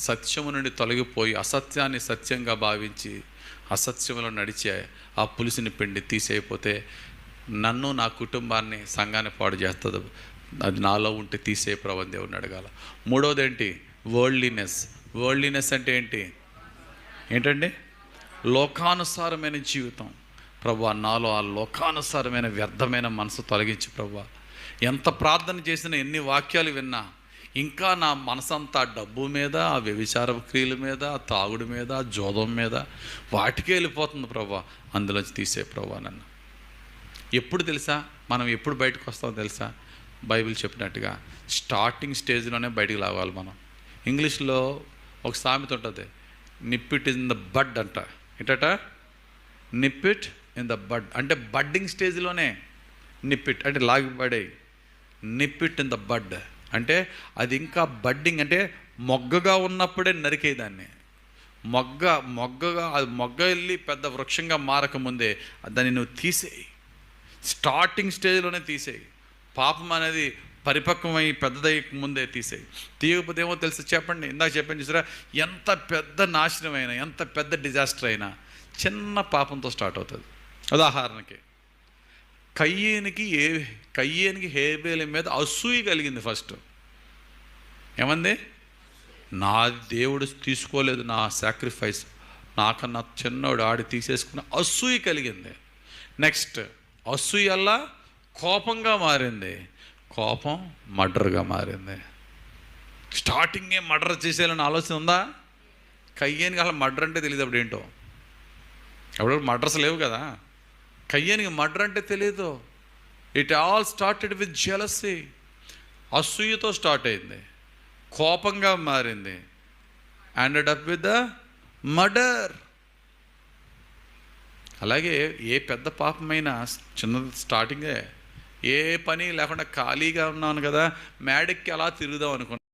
సత్యము నుండి తొలగిపోయి అసత్యాన్ని సత్యంగా భావించి అసత్యంలో నడిచే ఆ పులుసుని పిండి తీసేయపోతే నన్ను, నా కుటుంబాన్ని, సంఘాన్ని పాడు చేస్తుంది. అది నాలో ఉంటే తీసే ప్రభు దేవుడిని అడగాల. మూడోది ఏంటి? వరల్డ్లీనెస్. వరల్డ్లీనెస్ అంటే ఏంటండి? లోకానుసారమైన జీవితం. ప్రభువా, నాలో ఆ లోకానుసారమైన వ్యర్థమైన మనసు తొలగించి ప్రభువా. ఎంత ప్రార్థన చేసినా, ఎన్ని వాక్యాలు విన్నా, ఇంకా నా మనసంతా డబ్బు మీద, ఆ వ్యభిచార క్రియల మీద, ఆ తాగుడు మీద, ఆ జోదం మీద, వాటికే వెళ్ళిపోతుంది ప్రభువా. అందులోంచి తీసే ప్రభువా నన్ను. ఎప్పుడు తెలుసా మనం ఎప్పుడు బయటకు వస్తామో తెలుసా? బైబిల్ చెప్పినట్టుగా స్టార్టింగ్ స్టేజ్లోనే బయటికి లాగాలి మనం. ఇంగ్లీష్లో ఒక సామెత ఉంటుంది, నిప్ ఇట్ ఇన్ ద బడ్ అంట. ఏంటట? నిప్ ఇట్ ఇన్ ద బడ్ అంటే బడ్డింగ్ స్టేజ్లోనే. నిప్ ఇట్ అంటే లాగిపడే. నిప్ ఇట్ ఇన్ ద బడ్ అంటే అది ఇంకా బడ్డింగ్ అంటే మొగ్గగా ఉన్నప్పుడే నరికేదాన్ని. మొగ్గగా అది మొగ్గ వెళ్ళి పెద్ద వృక్షంగా మారకముందే దాన్ని నువ్వు తీసేయి. స్టార్టింగ్ స్టేజ్లోనే తీసేయి. పాపం అనేది పరిపక్వమై పెద్దదై ముందే తీసేయి. తీయకపోతే ఏమో తెలుసు చెప్పండి, ఇందాక చెప్పండి చూసారా, ఎంత పెద్ద నాశనం అయినా, ఎంత పెద్ద డిజాస్టర్ అయినా చిన్న పాపంతో స్టార్ట్ అవుతుంది. ఉదాహరణకి కయ్యేనికి హేబేలు మీద అసూయ కలిగింది. ఫస్ట్ ఏమంది? నా దేవుడు తీసుకోలేదు నా సాక్రిఫైస్, నాకన్నా చిన్నోడు ఆడి తీసేసుకున్న అసూయ కలిగింది. నెక్స్ట్ అసూయల్లా కోపంగా మారింది. కోపం మర్డర్గా మారింది. స్టార్టింగే మర్డర్ చేసేయాలని ఆలోచన ఉందా? కయ్యేనికి అసలు మర్డర్ అంటే తెలియదు. అప్పుడు ఏంటో, అప్పుడు మర్డర్స్ లేవు కదా. కయ్యేనికి మర్డర్ అంటే తెలియదు. It all started with jealousy. అసూయతో స్టార్ట్ అయింది, కోపంగా మారింది, ended up with the murder. అలాగే ఏ పెద్ద పాపమైనా చిన్న స్టార్టింగే. ఏ పని లేకుండా ఖాళీగా ఉన్నాను కదా, మేడెక్కి అలా తిరుగుదాం అనుకున్నాను.